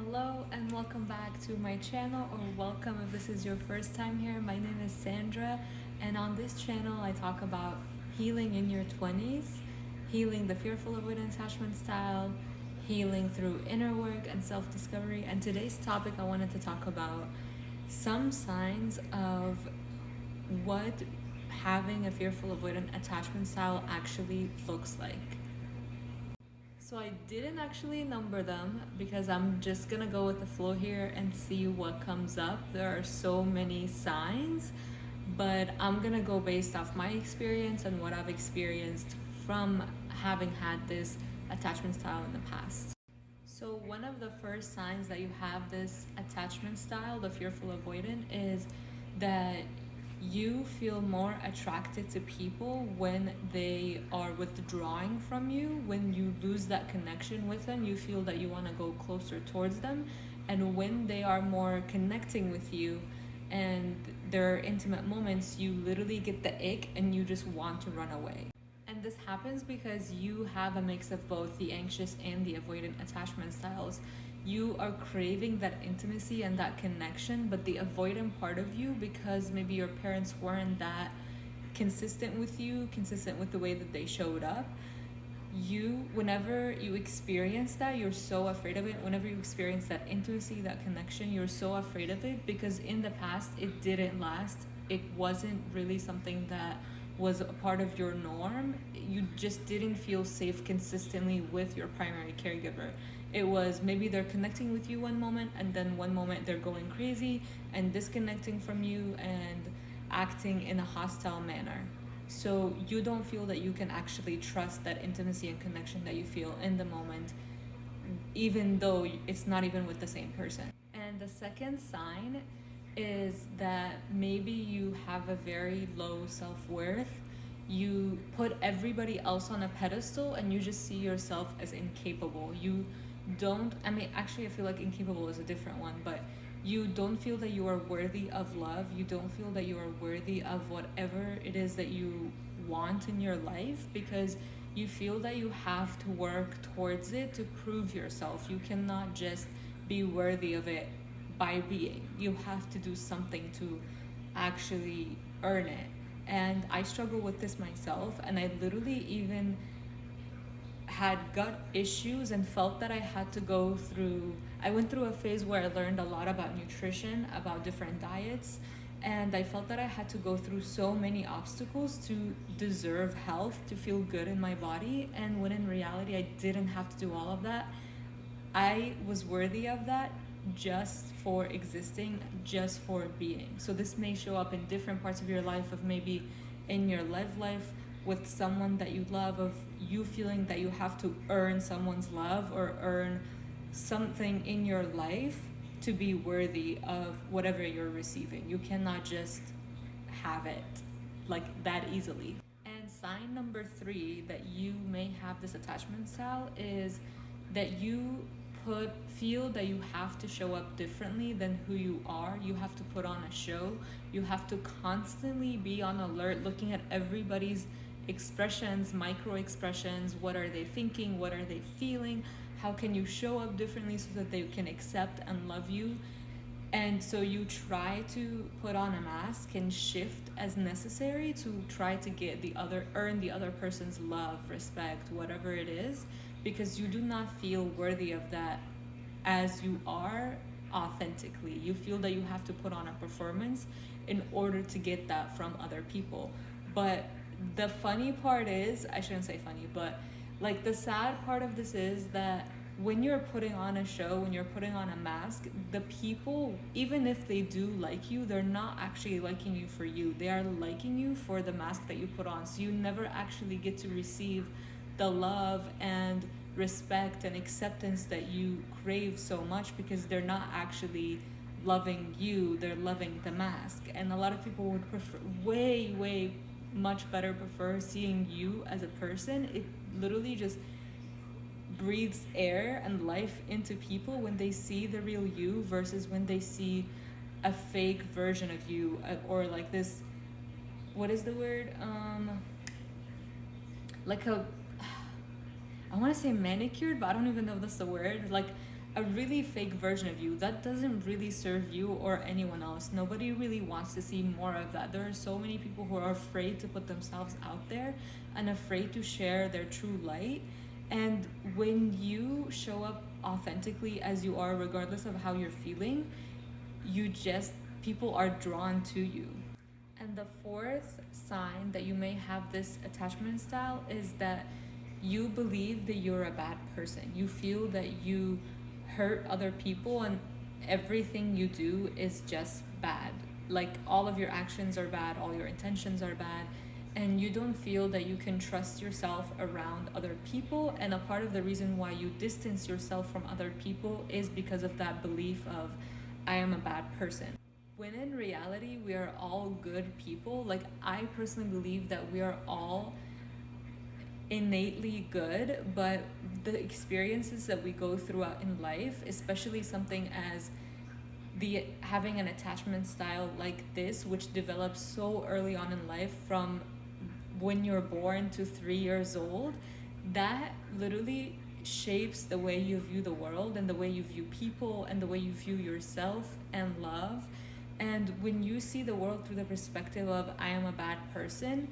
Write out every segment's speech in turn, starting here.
Hello and welcome back to my channel, or welcome if this is your first time here. My name is Sandra, and on this channel I talk about healing in your 20s, healing the fearful avoidant attachment style, healing through inner work and self-discovery. And today's topic, I wanted to talk about some signs of what having a fearful avoidant attachment style actually looks like. So I didn't actually number them because I'm just gonna go with the flow here and see what comes up. There are so many signs, but I'm gonna go based off my experience and what I've experienced from having had this attachment style in the past. So one of the first signs that you have this attachment style, the fearful avoidant, is that you feel more attracted to people when they are withdrawing from you. When you lose that connection with them, you feel that you want to go closer towards them. And when they are more connecting with you and their intimate moments, you literally get the ick and you just want to run away. And this happens because you have a mix of both the anxious and the avoidant attachment styles. You are craving that intimacy and that connection, but the avoidant part of you, because maybe your parents weren't that consistent with you, consistent with the way that they showed up, whenever you experience that, you're so afraid of it. Whenever you experience that intimacy, that connection, you're so afraid of it because in the past it didn't last. It wasn't really something that was a part of your norm. You just didn't feel safe consistently with your primary caregiver. It was maybe they're connecting with you one moment and then one moment they're going crazy and disconnecting from you and acting in a hostile manner. So you don't feel that you can actually trust that intimacy and connection that you feel in the moment, even though it's not even with the same person. And the second sign is that maybe you have a very low self-worth. You put everybody else on a pedestal and you just see yourself as incapable. I feel like incapable is a different one, but you don't feel that you are worthy of love. You don't feel that you are worthy of whatever it is that you want in your life because you feel that you have to work towards it to prove yourself. You cannot just be worthy of it by being. You have to do something to actually earn it. And I struggle with this myself, and I literally even had gut issues and felt that I went through a phase where I learned a lot about nutrition, about different diets, and I felt that I had to go through so many obstacles to deserve health, to feel good in my body, and when in reality I didn't have to do all of that. I was worthy of that just for existing, just for being. So this may show up in different parts of your life, of maybe in your life with someone that you love, of you feeling that you have to earn someone's love or earn something in your life to be worthy of whatever you're receiving. You cannot just have it like that easily. And sign number 3 that you may have this attachment style is that you feel that you have to show up differently than who you are. You have to put on a show. You have to constantly be on alert, looking at everybody's expressions, micro expressions. What are they thinking? What are they feeling? How can you show up differently so that they can accept and love you? And so you try to put on a mask and shift as necessary to try to earn the other person's love, respect, whatever it is, because you do not feel worthy of that as you are authentically. You feel that you have to put on a performance in order to get that from other people. But the funny part is, I shouldn't say funny, but like the sad part of this is that when you're putting on a show, when you're putting on a mask, the people, even if they do like you, they're not actually liking you for you. They are liking you for the mask that you put on. So you never actually get to receive the love and respect and acceptance that you crave so much, because they're not actually loving you, they're loving the mask. And a lot of people would prefer, way much better prefer seeing you as a person. It literally just breathes air and life into people when they see the real you versus when they see a fake version of you, or like this, what is the word, like a, I want to say manicured, but I don't even know if that's the word, like a really fake version of you that doesn't really serve you or anyone else. Nobody really wants to see more of that. There are so many people who are afraid to put themselves out there and afraid to share their true light. And when you show up authentically as you are, regardless of how you're feeling, you just, people are drawn to you. And the fourth sign that you may have this attachment style is that you believe that you're a bad person. You feel that you hurt other people and everything you do is just bad. Like all of your actions are bad, all your intentions are bad, and you don't feel that you can trust yourself around other people. And a part of the reason why you distance yourself from other people is because of that belief of, I am a bad person. When in reality, we are all good people. Like, I personally believe that we are all innately good, but the experiences that we go throughout in life, especially something as the having an attachment style like this, which develops so early on in life, from when you're born to 3 years old, that literally shapes the way you view the world and the way you view people and the way you view yourself and love. And when you see the world through the perspective of, I am a bad person,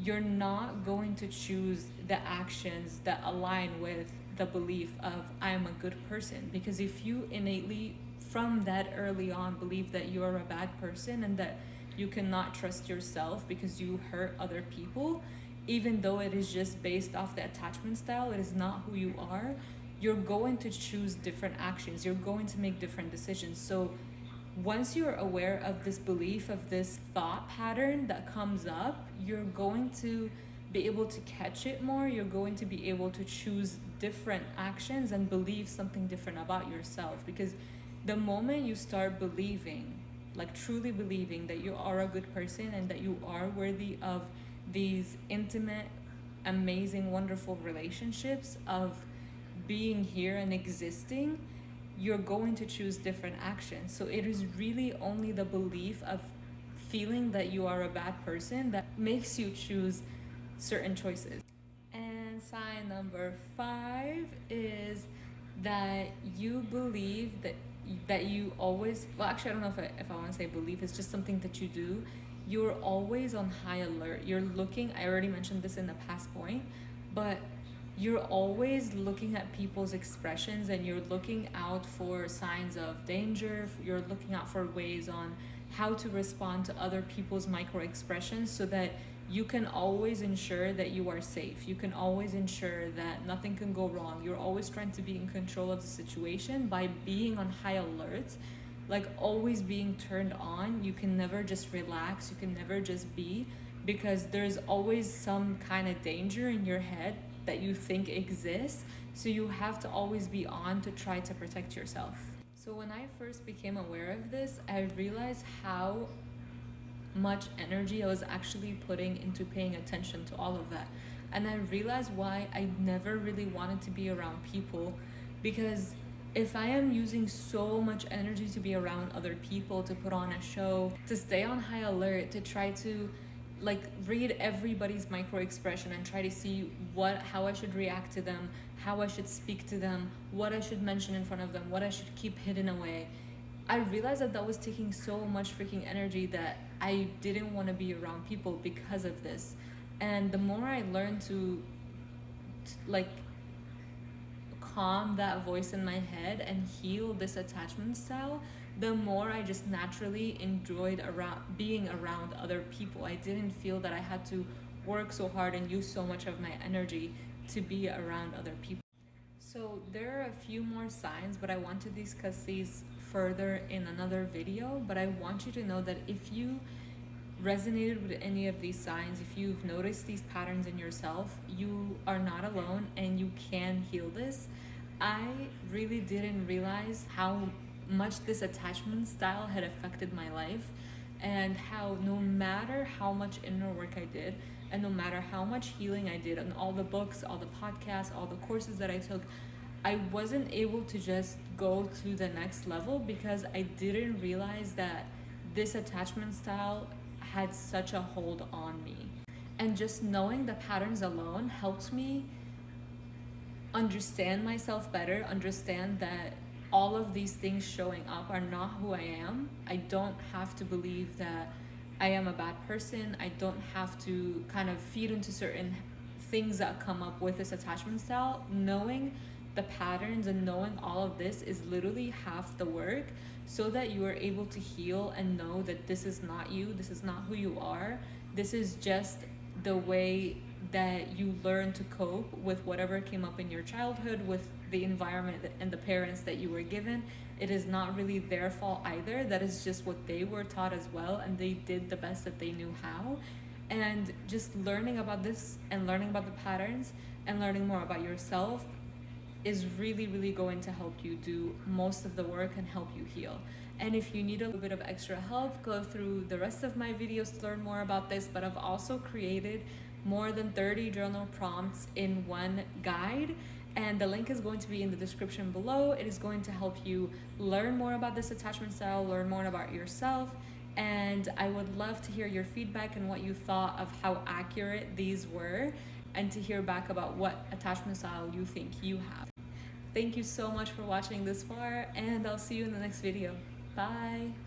you're not going to choose the actions that align with the belief of, I am a good person. Because if you innately, from that early on, believe that you are a bad person and that you cannot trust yourself because you hurt other people, even though it is just based off the attachment style, it is not who you are, you're going to choose different actions. You're going to make different decisions. So once you're aware of this belief, of this thought pattern that comes up, you're going to be able to catch it more. You're going to be able to choose different actions and believe something different about yourself. Because the moment you start believing, like truly believing that you are a good person and that you are worthy of these intimate, amazing, wonderful relationships, of being here and existing, you're going to choose different actions. So it is really only the belief of feeling that you are a bad person that makes you choose certain choices. And sign number 5 is that you believe that you always, well, actually, I don't know if I want to say belief, it's just something that you do. You're always on high alert. You're looking, I already mentioned this in the past point, but you're always looking at people's expressions and you're looking out for signs of danger. You're looking out for ways on how to respond to other people's micro expressions so that you can always ensure that you are safe. You can always ensure that nothing can go wrong. You're always trying to be in control of the situation by being on high alert, like always being turned on. You can never just relax. You can never just be, because there's always some kind of danger in your head that you think exists. So you have to always be on to try to protect yourself. So when I first became aware of this, I realized how much energy I was actually putting into paying attention to all of that. And I realized why I never really wanted to be around people, because if I am using so much energy to be around other people, to put on a show, to stay on high alert, to try to like read everybody's micro expression and try to see how I should react to them, how I should speak to them, what I should mention in front of them, what I should keep hidden away, I realized that was taking so much freaking energy that I didn't want to be around people because of this. And the more I learned to like calm that voice in my head and heal this attachment style, the more I just naturally enjoyed being around other people. I didn't feel that I had to work so hard and use so much of my energy to be around other people. So there are a few more signs, but I want to discuss these further in another video. But I want you to know that if you resonated with any of these signs, if you've noticed these patterns in yourself, you are not alone and you can heal this. I really didn't realize how much this attachment style had affected my life, and how no matter how much inner work I did, and no matter how much healing I did, and all the books, all the podcasts, all the courses that I took, I wasn't able to just go to the next level because I didn't realize that this attachment style had such a hold on me. And just knowing the patterns alone helped me understand myself better, understand that all of these things showing up are not who I am. I don't have to believe that I am a bad person. I don't have to kind of feed into certain things that come up with this attachment style. Knowing the patterns and knowing all of this is literally half the work, so that you are able to heal and know that this is not you, this is not who you are. This is just the way that you learn to cope with whatever came up in your childhood, with the environment and the parents that you were given. It is not really their fault either. That is just what they were taught as well, and they did the best that they knew how. And just learning about this and learning about the patterns and learning more about yourself is really, really going to help you do most of the work and help you heal. And if you need a little bit of extra help, go through the rest of my videos to learn more about this. But I've also created more than 30 journal prompts in one guide, and the link is going to be in the description below. It is going to help you learn more about this attachment style, learn more about yourself, and I would love to hear your feedback and what you thought of how accurate these were, and to hear back about what attachment style you think you have. Thank you so much for watching this far, and I'll see you in the next video. Bye!